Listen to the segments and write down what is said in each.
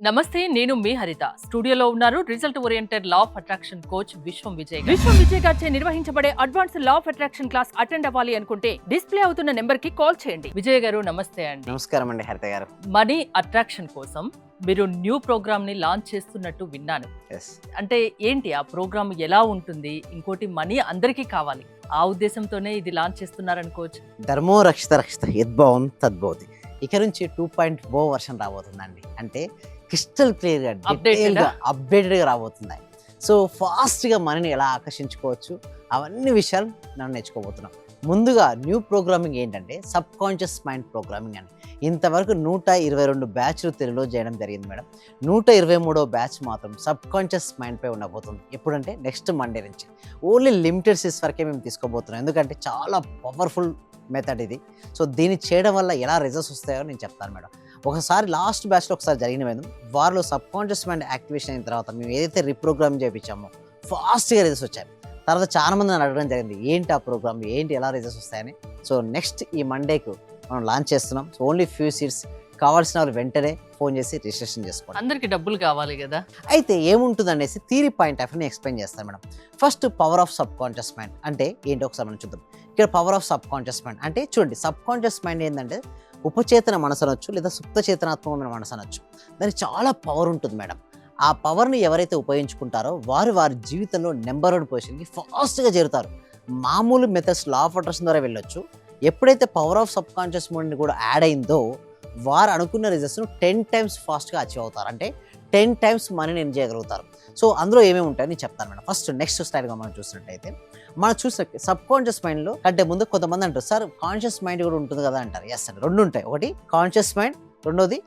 నమస్తే, నేను మీ హరిత. స్టూడియోలో ఉన్నారు result oriented law of attraction coach విశ్వం విజయ్ గారు. విశ్వం విజయ్ గారిచే నిర్వహించబడే advanced law of attraction class attend అవ్వాలి అనుకుంటే డిస్ప్లే అవుతున్న నెంబర్ కి కాల్ చేయండి. విజయ్ గారు నమస్తే అండి. నమస్కారం అండి హరిత గారు. మనీ అట్రాక్షన్ కోసం మీరు న్యూ ప్రోగ్రామ్ ని లాంచ్ చేస్తున్నట్టు విన్నాను. అంటే ఏంటి ఆ ప్రోగ్రామ్, ఎలా ఉంటుంది? ఇంకోటి, మనీ అందరికీ కావాలి, ఆ ఉద్దేశంతోనే ఇది లాంచ్ చేస్తున్నారనుకోవచ్చు. ధర్మో రక్షిత రక్షిత యద్భావం తద్భవతి. ఇక నుంచి 2.0 వర్షన్ రాబోతుందండి. అంటే క్రిస్టల్ క్లియర్గా అప్డేటెడ్గా రాబోతుంది. సో ఫాస్ట్గా మనీని ఎలా ఆకర్షించుకోవచ్చు, అవన్నీ విషయాలు మనం నేర్చుకోబోతున్నాం. ముందుగా న్యూ ప్రోగ్రామింగ్ ఏంటంటే సబ్ కాన్షియస్ మైండ్ ప్రోగ్రామింగ్ అండి. ఇంతవరకు 122 బ్యాచ్లు తెలుగులో చేయడం జరిగింది మేడం. 123వ బ్యాచ్ మాత్రం సబ్ కాన్షియస్ మైండ్పై ఉండబోతుంది. ఎప్పుడంటే నెక్స్ట్ మండే నుంచి. ఓన్లీ లిమిటెడ్ సిస్ వరకే మేము తీసుకోబోతున్నాం, ఎందుకంటే చాలా పవర్ఫుల్ మెథడ్ ఇది. సో దీన్ని చేయడం వల్ల ఎలా రిజల్ట్స్ వస్తాయో నేను చెప్తాను మేడం. ఒకసారి లాస్ట్ బ్యాచ్లో ఒకసారి జరిగిన మేడం, వారిలో సబ్ కాన్షియస్ మైండ్ యాక్టివేషన్ అయిన తర్వాత మేము ఏదైతే రీప్రోగ్రామింగ్ చేయించామో ఫాస్ట్గా రిజల్ట్స్ వచ్చాయి. తర్వాత చాలా మంది నన్ను అడగడం జరిగింది, ఏంటి ఆ ప్రోగ్రామ్, ఏంటి, ఎలా రిజల్ట్స్ వస్తాయని. సో నెక్స్ట్ ఈ మండేకు మనం లాంచ్ చేస్తున్నాం. సో ఓన్లీ ఫ్యూ సీట్స్, కావాల్సిన వాళ్ళు వెంటనే ఫోన్ చేసి రిజిస్ట్రేషన్ చేసుకోండి. అందరికి డబ్బులు కావాలి కదా. అయితే ఏముంటుంది అనేసి థియరీ పాయింట్ ఆఫ్ వ్యూని ఎక్స్ప్లెయిన్ చేస్తాను madam. First power of subconscious mind అంటే ఏంటో ఒకసారి మనం చూద్దాం. ఇక్కడ power of subconscious mind అంటే చూడండి, సబ్ కాన్షియస్ మైండ్ ఏంటంటే ఉపచేతన మనసు అనొచ్చు, లేదా సుప్త చేతనాత్మకమైన మనసు అనొచ్చు. దానికి చాలా పవర్ ఉంటుంది మేడం. ఆ పవర్ని ఎవరైతే ఉపయోగించుకుంటారో వారు వారి జీవితంలో నెంబర్ 1 పొజిషన్కి ఫాస్ట్గా చేరుతారు. మామూలు మెథడ్స్ లా ఆఫ్ అట్రాక్షన్ ద్వారా వెళ్ళొచ్చు. ఎప్పుడైతే power of subconscious mind కూడా యాడ్ అయిందో వారు అనుకున్న రిజల్ట్స్ను 10 టైమ్స్ ఫాస్ట్గా అచీవ్ అవుతారు. అంటే 10 టైమ్స్ మనీని ఎర్న్ చేయగలుగుతారు. సో అందులో ఏమేమి ఉంటాయని నేను చెప్తాను మేడం. ఫస్ట్ నెక్స్ట్ స్టైల్గా మనం చూసినట్టయితే, మనం చూసిన సబ్ కాన్షియస్ మైండ్లో కంటే ముందు కొంతమంది అంటారు, సార్ కాన్షియస్ మైండ్ కూడా ఉంటుంది కదా అంటారు. ఎస్ అండి, రెండు ఉంటాయి. ఒకటి కాన్షియస్ మైండ్, రెండోది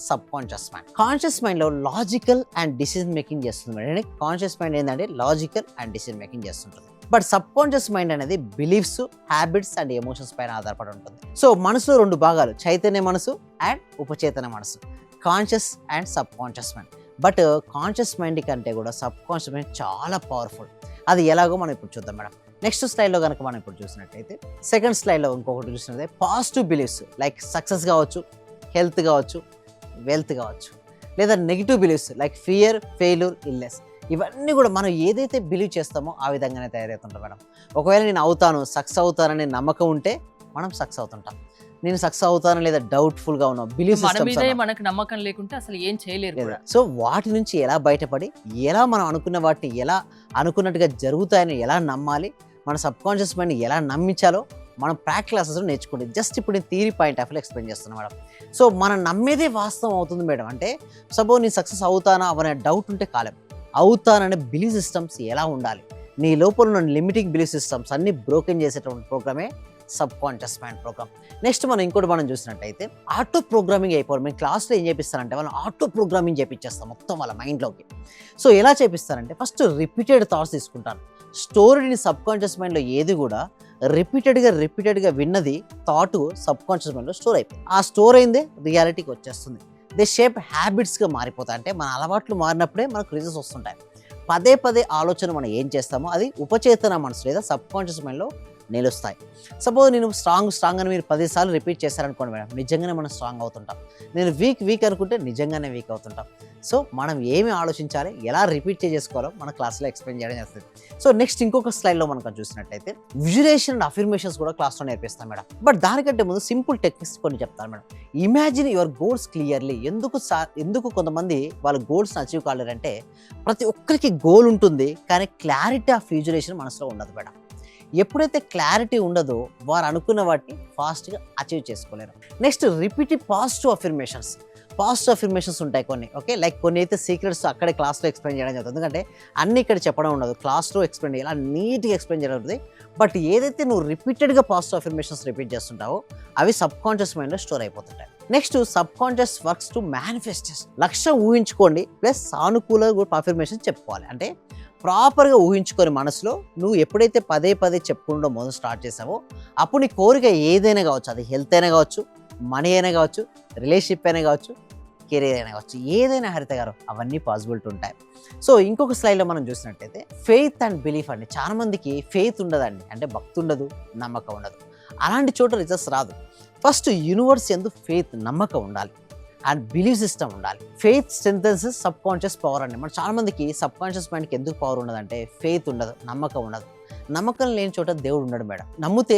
సబ్ కాన్షియస్ మైండ్. కాన్షియస్ మైండ్లో లాజికల్ అండ్ డిసిజన్ మేకింగ్ చేస్తుంది మేడం. కాన్షియస్ మైండ్ ఏంటంటే లాజికల్ అండ్ డిసిజన్ మేకింగ్ చేస్తుంటుంది. బట్ సబ్ కాన్షియస్ మైండ్ అనేది బిలీఫ్స్, హ్యాబిట్స్ అండ్ ఎమోషన్స్ పైన ఆధారపడి ఉంటుంది. సో మనసులో 2 భాగాలు, చైతన్య మనసు అండ్ ఉపచేతన మనసు, conscious and sub conscious mind. But conscious mind కంటే కూడా సబ్ కాన్షియస్ మైండ్ చాలా పవర్ఫుల్. అది ఎలాగో మనం ఇప్పుడు చూద్దాం మేడం. నెక్స్ట్ స్లైడ్లో కనుక మనం ఇప్పుడు చూసినట్టయితే, సెకండ్ స్లైడ్లో ఇంకొకటి చూసినట్టయితే పాజిటివ్ బిలీఫ్స్ లైక్ సక్సెస్ కావచ్చు, హెల్త్ కావచ్చు, వెల్త్ కావచ్చు, లేదా negative beliefs like fear, failure, illness. ఇవన్నీ కూడా మనం ఏదైతే బిలీవ్ చేస్తామో ఆ విధంగానే తయారవుతుంటాం మేడం. ఒకవేళ నేను అవుతాను, సక్సెస్ అవుతాననే నమ్మకం ఉంటే మనం సక్సెస్ అవుతుంటాం. నేను సక్సెస్ అవుతాను లేదా డౌట్ఫుల్గా ఉన్నాం, బిలీఫ్ మనకు నమ్మకం లేకుంటే అసలు ఏం చేయలేరు. సో వాటి నుంచి ఎలా బయటపడి, ఎలా మనం అనుకున్న వాటిని ఎలా అనుకున్నట్టుగా జరుగుతాయని ఎలా నమ్మాలి, మన సబ్ కాన్షియస్ మైండ్ ఎలా నమ్మించాలో మనం ప్రాక్టికల్ క్లాసెస్లో నేర్చుకోండి. జస్ట్ ఇప్పుడు నేను theory point of view explain చేస్తున్నాను మేడం. సో మనం నమ్మేదే వాస్తవం అవుతుంది మేడం. అంటే సపోజ్ నేను సక్సెస్ అవుతానా అవనే డౌట్ ఉంటే కాలేం. అవుతాననే బిలీఫ్ సిస్టమ్స్ ఎలా ఉండాలి, నీ లోపల ఉన్న లిమిటింగ్ బిలీఫ్ సిస్టమ్స్ అన్ని బ్రోకెన్ చేసేటువంటి ప్రోగ్రామే subconscious mind programme. Next మనం ఇంకోటి మనం చూసినట్టయితే ఆటో ప్రోగ్రామింగ్ అయిపోవాలి. మేము క్లాస్లో ఏం చేపిస్తారంటే వాళ్ళు ఆటో ప్రోగ్రామింగ్ చేపించేస్తాం మొత్తం వాళ్ళ మైండ్లోకి. సో ఎలా చేపిస్తారంటే ఫస్ట్ రిపీటెడ్ థాట్స్ తీసుకుంటాను. స్టోరీని సబ్ కాన్షియస్ మైండ్లో ఏది కూడా రిపీటెడ్గా విన్నది థాట్ సబ్ కాన్షియస్ మైండ్లో స్టోర్ అయిపోయింది. ఆ స్టోర్ అయిందే రియాలిటీకి వచ్చేస్తుంది. దే షేప్ హ్యాబిట్స్గా మారిపోతాయి. అంటే మన అలవాట్లు మారినప్పుడే మనకు రిజల్ట్స్ వస్తుంటాయి. పదే ఆలోచన మనం ఏం చేస్తామో అది ఉపచేతన మనసు లేదా సబ్ కాన్షియస్ మైండ్లో నిలుస్తాయి. సపోజ్ నేను స్ట్రాంగ్ అని మీరు 10 సార్లు రిపీట్ చేశారనుకోండి మేడం, నిజంగానే మనం స్ట్రాంగ్ అవుతుంటాం. నేను వీక్ అనుకుంటే నిజంగానే వీక్ అవుతుంటాం. సో మనం ఏమి ఆలోచించాలి, ఎలా రిపీట్ చేసుకోవాలో మన క్లాస్లో ఎక్స్ప్లెయిన్ చేయడం చేస్తుంది. సో నెక్స్ట్ ఇంకొక స్లైడ్లో మనకు చూసినట్టయితే విజువలైజేషన్ అండ్ అఫర్మేషన్స్ కూడా క్లాస్లో నేర్పిస్తాం మేడం. బట్ దానికంటే ముందు సింపుల్ టెక్నిక్స్ కొన్ని చెప్తాను madam. Imagine your goals clearly. ఎందుకు కొంతమంది వాళ్ళ గోల్స్ని అచీవ్ కాలేరంటే, ప్రతి ఒక్కరికి గోల్ ఉంటుంది కానీ క్లారిటీ ఆఫ్ విజువలైజేషన్ మనసులో ఉండదు మేడం. ఎప్పుడైతే క్లారిటీ ఉండదో వారు అనుకున్న వాటిని ఫాస్ట్గా అచీవ్ చేసుకోలేరు. నెక్స్ట్ రిపీటెడ్ పాజిటివ్ అఫర్మేషన్స్ ఉంటాయి కొన్ని. ఓకే, లైక్ కొన్ని అయితే సీక్రెట్స్ అక్కడే క్లాస్లో ఎక్స్ప్లెయిన్ చేయడం జరుగుతుంది. ఎందుకంటే అన్ని ఇక్కడ చెప్పడం ఉండదు, క్లాస్లో ఎక్స్ప్లెయిన్ చేయాలి, నీట్గా ఎక్స్ప్లెయిన్ చేయడం ఉంటుంది. బట్ ఏదైతే నువ్వు రిపీటెడ్గా పాజిటివ్ అఫర్మేషన్స్ రిపీట్ చేస్తుంటావో అవి సబ్ కాన్షియస్ మైండ్లో స్టోర్ అయిపోతుంటాయి. Next subconscious works to manifestation. లక్ష్యం ఊహించుకోండి ప్లస్ సానుకూల అఫర్మేషన్ చెప్పుకోవాలి. అంటే ప్రాపర్గా ఊహించుకొని మనసులో నువ్వు ఎప్పుడైతే పదే చెప్పుకుంటూ మొదలు స్టార్ట్ చేసావో అప్పుడు నీ కోరిక ఏదైనా కావచ్చు, అది హెల్త్ అయినా కావచ్చు, మనీ అయినా కావచ్చు, రిలేషన్షిప్ అయినా కావచ్చు, కెరీర్ అయినా కావచ్చు, ఏదైనా హరిత గారు అవన్నీ పాసిబిలిటీ ఉంటాయి. సో ఇంకొక స్లైడ్లో మనం చూసినట్టయితే ఫెయిత్ అండ్ బిలీఫ్ అండి. చాలా మందికి ఫెయిత్ ఉండదండి, అంటే భక్తి ఉండదు, నమ్మకం ఉండదు. అలాంటి చోట రిజల్ట్స్ రాదు. ఫస్ట్ యూనివర్స్ యందు ఫెయిత్, నమ్మకం ఉండాలి. అండ్ బిలీవ్ సిస్టమ్ ఉండాలి. ఫెయిత్ స్ట్రెంథెన్స్ సబ్ కాన్షియస్ పవర్ అండి. మన చాలా మందికి సబ్ కాన్షియస్ మైండ్కి ఎందుకు పవర్ ఉండదంటే ఫెయిత్ ఉండదు, నమ్మకం ఉండదు. నమ్మకం లేని చోట దేవుడు ఉండడు మేడం. నమ్మితే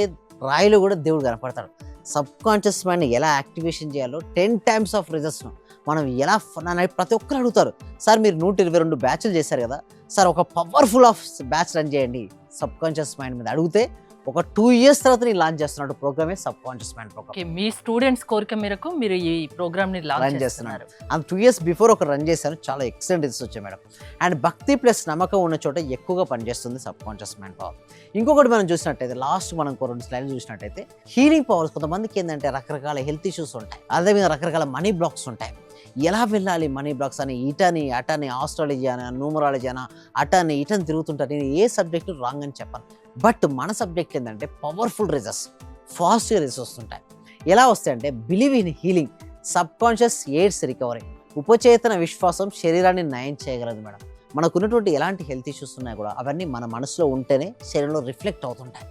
రాయిలో కూడా దేవుడు కనపడతాడు. సబ్ కాన్షియస్ మైండ్ ఎలా యాక్టివేషన్ చేయాలో 10 times ఆఫ్ రిజల్ట్స్ను మనం ఎలా నన్ను ప్రతి ఒక్కరు అడుగుతారు, సార్ మీరు 122 బ్యాచ్లు చేశారు కదా సార్, ఒక పవర్ఫుల్ ఆఫ్ బ్యాచ్ రన్ చేయండి సబ్ కాన్షియస్ మైండ్ మీద అడిగితే ఒక 2 years తర్వాత నేను లాంచ్ చేస్తున్నాడు ప్రోగ్రామే subconscious mind programme. Okay, మీ స్టూడెంట్స్ కోరిక మేరకు మీరు ఈ ప్రోగ్రామ్ ని రన్ లాంచ్ చేస్తున్నారు. చేస్తున్నారు. అండ్ 2 years బిఫోర్ ఒక రన్ చేశాను, చాలా ఎక్సలెంట్ రిజల్ట్స్ వచ్చాయి మేడం. అండ్ భక్తి ప్లస్ నమ్మకం ఉన్న చోట ఎక్కువగా పనిచేస్తుంది సబ్ కాన్షియస్ మైండ్ పవర్. ఇంకొకటి మనం చూసినట్టయితే లాస్ట్ మనం 2 స్లైడ్లు చూసినట్టయితే హీలింగ్ పవర్స్. కొంతమందికి ఏంటంటే రకరకాల హెల్త్ ఇష్యూస్ ఉంటాయి, అదేవిధంగా రకరకాల మనీ బ్లాక్స్ ఉంటాయి. ఎలా వెళ్ళాలి మనీ బ్లాక్స్ అని ఇటని అటని ఆస్ట్రాలజీ అని న్యూమరాలజీ అని అటని ఇటని తిరుగుతుంటారు. నేను ఏ సబ్జెక్టు రాంగ్ అని చెప్పాను, బట్ మన సబ్జెక్ట్ ఏంటంటే పవర్ఫుల్ రిజల్ట్స్, ఫాస్ట్గా రిజల్ట్స్ వస్తుంటాయి. ఎలా వస్తాయంటే believe in healing, subconscious aids recovery, ఉపచేతన విశ్వాసం శరీరాన్ని నయం చేయగలదు మేడం. మనకు ఉన్నటువంటి ఎలాంటి హెల్త్ ఇష్యూస్ ఉన్నాయి కూడా అవన్నీ మన మనసులో ఉంటేనే శరీరంలో రిఫ్లెక్ట్ అవుతుంటాయి.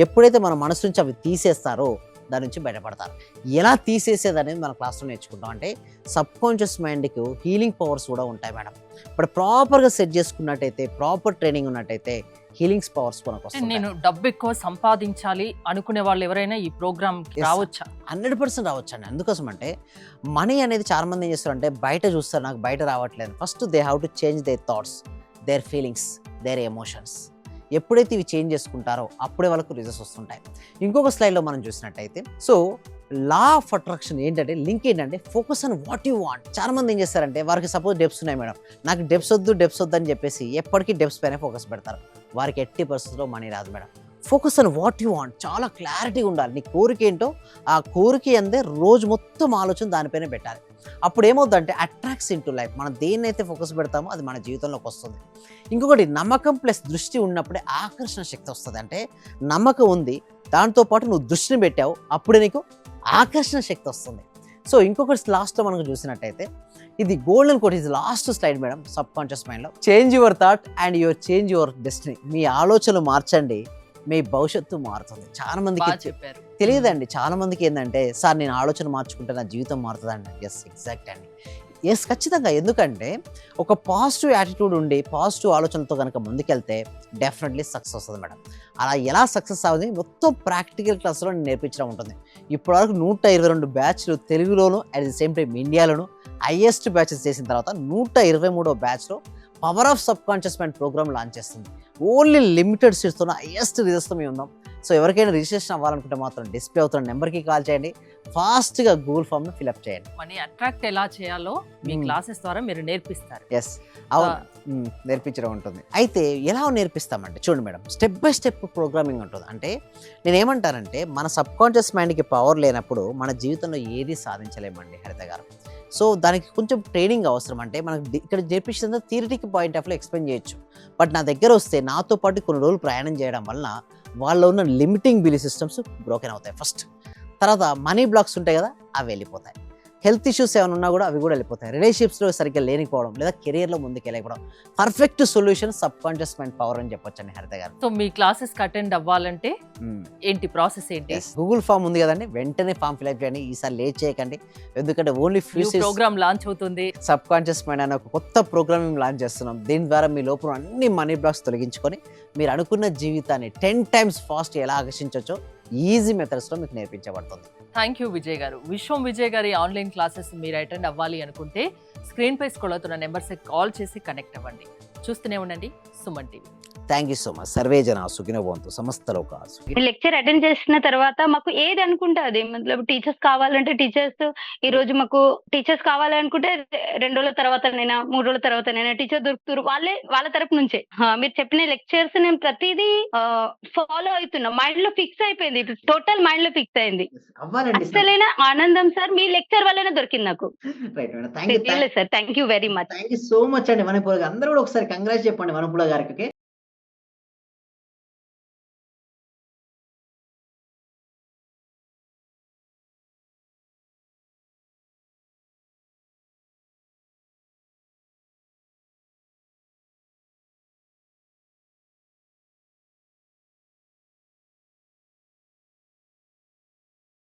ఎప్పుడైతే మన మనసు నుంచి అవి తీసేస్తారో దాని నుంచి బయటపడతారు. ఎలా తీసేసేది అనేది మన క్లాస్లో నేర్చుకుంటాం. అంటే సబ్ కాన్షియస్ మైండ్కి హీలింగ్ పవర్స్ కూడా ఉంటాయి మేడం. ఇప్పుడు ప్రాపర్గా సెట్ చేసుకున్నట్టయితే, ప్రాపర్ ట్రైనింగ్ ఉన్నట్టయితే హీలింగ్స్ పవర్స్ మనకు వస్తాయి. నేను డబ్బు ఎక్కువ సంపాదించాలి అనుకునే వాళ్ళు ఎవరైనా ఈ ప్రోగ్రామ్ రావచ్చా? 100% రావచ్చు అండి. అందుకోసం అంటే మనీ అనేది చాలా మంది ఏం చేస్తారంటే బయట చూస్తారు, నాకు బయట రావట్లేదు. First they have to change their thoughts, there feelings, there emotions. ఎప్పుడైతే ఇవి చేంజ్ చేసుకుంటారో అప్పుడే వాళ్ళకు రిజల్ట్స్ వస్తుంటాయి. ఇంకొక స్లైడ్లో మనం చూసినట్టయితే సో లా ఆఫ్ అట్రాక్షన్ ఏంటంటే లింక్ ఏంటంటే focus on what you want. చాలా మంది ఏం చేస్తారంటే వారికి సపోజ్ డెప్స్ ఉన్నాయి మేడం, నాకు డెప్స్ వద్దు అని చెప్పేసి ఎప్పటికీ డెప్స్ పైన ఫోకస్ పెడతారు. వారికి 80% మనీ రాదు madam. Focus on what you want, చాలా క్లారిటీగా ఉండాలి. నీ కోరిక ఏంటో ఆ కోరిక అందే రోజు మొత్తం ఆలోచన దానిపైన పెట్టాలి. అప్పుడు ఏమవుతుందంటే అట్రాక్ట్స్ ఇన్ టు లైఫ్. మనం దేన్నైతే ఫోకస్ పెడతామో అది మన జీవితంలోకి వస్తుంది. ఇంకొకటి నమ్మకం ప్లస్ దృష్టి ఉన్నప్పుడే ఆకర్షణ శక్తి వస్తుంది. అంటే నమ్మకం ఉంది, దాంతోపాటు నువ్వు దృష్టిని పెట్టావు, అప్పుడే నీకు ఆకర్షణ శక్తి వస్తుంది. సో ఇంకొకటి లాస్ట్లో మనకు చూసినట్టయితే ఇది గోల్డెన్ కోట్, ఇది last slide madam. Subconscious మైండ్లో change your thought and change your destiny. మీ ఆలోచనలు మార్చండి, మీ భవిష్యత్తు మారుతుంది. చాలా మందికి చెప్పారు, తెలియదండి. చాలా మందికి ఏంటంటే సార్ నేను ఆలోచన మార్చుకుంటే నా జీవితం మారుతుందండి. ఎస్, ఎగ్జాక్ట్ అండి. ఎస్, ఖచ్చితంగా. ఎందుకంటే ఒక పాజిటివ్ యాటిట్యూడ్ ఉండి పాజిటివ్ ఆలోచనతో కనుక ముందుకెళ్తే డెఫినెట్లీ సక్సెస్ వస్తుంది మేడం. అలా ఎలా సక్సెస్ అవుతుంది మొత్తం ప్రాక్టికల్ క్లాస్లో నేను నేర్పించడం ఉంటుంది. ఇప్పటివరకు 122 బ్యాచ్లు తెలుగులోను అట్ ది సేమ్ టైం ఇండియాలోను హైయెస్ట్ బ్యాచెస్ చేసిన తర్వాత 123వ బ్యాచ్లో power of subconscious mind programme launch చేస్తుంది. ఓన్లీ లిమిటెడ్ సీట్స్తో హైయెస్ట్ రిజల్ట్స్తో మేము ఉన్నాం. సో ఎవరికైనా రిజిస్ట్రేషన్ అవ్వాలనుకుంటే మాత్రం డిస్ప్లే అవుతున్న నెంబర్కి కాల్ చేయండి, ఫాస్ట్గా గూగుల్ ఫామ్ను ఫిల్అప్ చేయండి. మనీ అట్రాక్ట్ ఎలా చేయాలో మీ క్లాసెస్ ద్వారా మీరు నేర్పిస్తారు. ఎస్, అవును, నేర్పించడం ఉంటుంది. అయితే ఎలా నేర్పిస్తామంటే చూడండి madam, step by step programming ఉంటుంది. అంటే నేను ఏమంటానంటే మన సబ్ కాన్షియస్ మైండ్కి పవర్ లేనప్పుడు మన జీవితంలో ఏది సాధించలేమండి హరిత గారు. సో దానికి కొంచెం ట్రైనింగ్ అవసరం. అంటే మనకు ఇక్కడ నేర్పించిన థియరిటిక్ పాయింట్ ఆఫ్ లో ఎక్స్ప్లెయిన్ చేయొచ్చు, బట్ నా దగ్గర వస్తే నాతో పాటు కొన్ని రోజులు ప్రయాణం చేయడం వలన వాళ్ళలో ఉన్న లిమిటింగ్ బిలీఫ్ సిస్టమ్స్ బ్రోకెన్ అవుతాయి ఫస్ట్. తర్వాత మనీ బ్లాక్స్ ఉంటాయి కదా, అవి వెళ్ళిపోతాయి. హెల్త్ ఇష్యూస్ ఏమైనా ఉన్నా కూడా అవి కూడా వెళ్ళిపోతాయి. రిలేషన్షిప్స్లో సరిగ్గా లేనిపోవడం లేదా కెరియర్లో ముందుకు వెళ్ళకపోవడం, perfect solution subconscious mind power అని చెప్పొచ్చండి హరిత గారు. సో మీ క్లాసెస్కి అటెండ్ అవ్వాలంటే ఏంటి ప్రాసెస్ ఏంటి? గూగుల్ ఫామ్ ఉంది కదండి, వెంటనే ఫామ్ ఫిల్అప్ చేయండి. ఈసారి లేట్ చేయకండి, ఎందుకంటే ఓన్లీ ప్రోగ్రామ్ లాంచ్ అవుతుంది. సబ్ కాన్షియస్ మైండ్ అనే ఒక కొత్త ప్రోగ్రామింగ్ లాంచ్ చేస్తున్నాం. దీని ద్వారా మీ లోపల అన్ని మనీ బ్లాక్స్ తొలగించుకొని మీరు అనుకున్న జీవితాన్ని 10 times ఫాస్ట్ ఎలా ఆకర్షించవచ్చో ఈజీ మెథడ్స్లో మీకు నేర్పించబడుతుంది. థ్యాంక్ యూ విజయ్ గారు. విశ్వం విజయ్ గారి ఆన్లైన్ క్లాసెస్ మీరు అటెండ్ అవ్వాలి అనుకుంటే స్క్రీన్ పై స్క్రోల్ అవుతున్న నెంబర్స్కి కాల్ చేసి కనెక్ట్ అవ్వండి. చూస్తూనే ఉండండి Suman TV. Thank you so much. Survey జన సుఖినో భవంతు, సమస్త లోకా సుఖినో. లెక్చర్ అటెండ్ చేసిన తర్వాత మాకు ఏది అనుకుంటే అది, మతలబ్ టీచర్స్ కావాలంటే టీచర్స్, ఈ రోజు మాకు టీచర్స్ కావాలనుకుంటే 2 రోజుల తర్వాతనైనా 3 రోజుల తర్వాతనైనా టీచర్ దొరుకుతారు. వాళ్ళ తరపు నుంచే మీరు చెప్పిన లెక్చర్స్ నేను ప్రతిదీ ఫాలో అవుతున్నా. మైండ్ లో ఫిక్స్ అయిపోయింది, టోటల్ మైండ్ లో ఫిక్స్ అయింది. అసలైన ఆనందం సార్ మీ లెక్చర్ వల్లనే దొరికింది నాకు. Sir thank you very much. Thank you so much అండి. వనపూల అందరూ కూడా ఒకసారి కంగ్రాట్స్ చెప్పండి వనపూల గారికి.